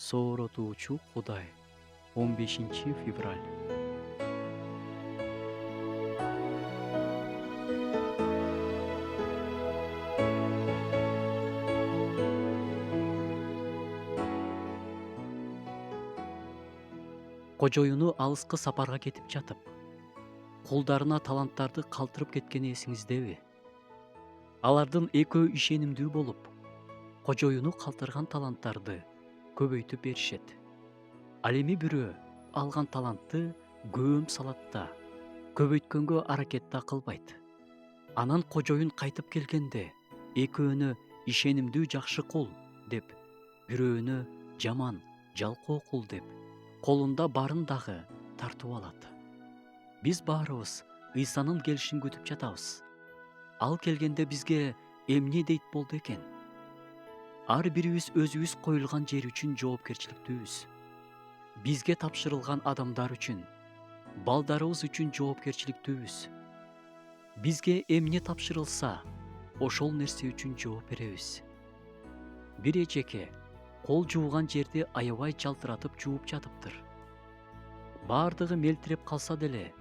Сооротуучу Кудай. 15 февраль. Кожоюну алыскы сапарга кетип жатып, кулдарына таланттарды калтырып кеткени эсиңиздеби? Алардын экөө ишенимдүү болуп, кожоюну калтырган таланттарды көбөйтүп беришет. Ал эми бирөө алган талантты көөм салат да, көбөйткөнгө аракет да кылбайт. Анан кожоюн кайтып келгенде экөөнө ишенимдүү жакшы кул деп, бирөөнө жаман, жалкоо кул деп, колунда барын дагы тартып алат. Биз баарыбыз Ыйсанын келишин күтүп жатабыз. Ал келгенде бизге эмне дейт болду экен? Ар бирибиз өзүбүз коюлган жер үчүн жоопкерчиликтүүбүз. Бизге тапшырылган адамдар үчүн, балдарыбыз үчүн жоопкерчиликтүүбүз. Бизге эмне тапшырылса, ошол нерсе үчүн жооп беребиз. Бир эжеке кол жууган жерди аябай жалтыратып жууп жатыптыр. Баардыгы мелтиреп калса деле,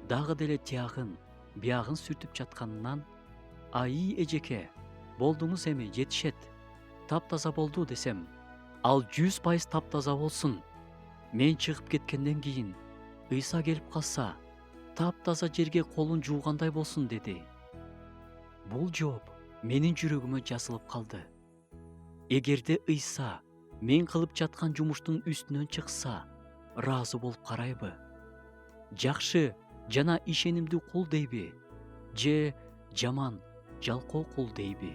дагы деле тиягын, биягын сүртүп жатканынан, "Аи эжеке, болдуңуз эми, жетишет. Таптаза болду" десем, "Ал 100% таптаза болсун. Мен чыгып кеткенден кийин Ыйса келип калса, таптаза жерге колун жуугандай болсун" деди. Бул жооп менин жүрөгүмө жазылып калды. Эгерде Ыйса мен кылып жаткан жумуштун үстүнөн чыкса, ыраазы болуп карайбы? Жакшы жана ишенимдүү кул дейби? Же жаман, жалкоо кул дейби?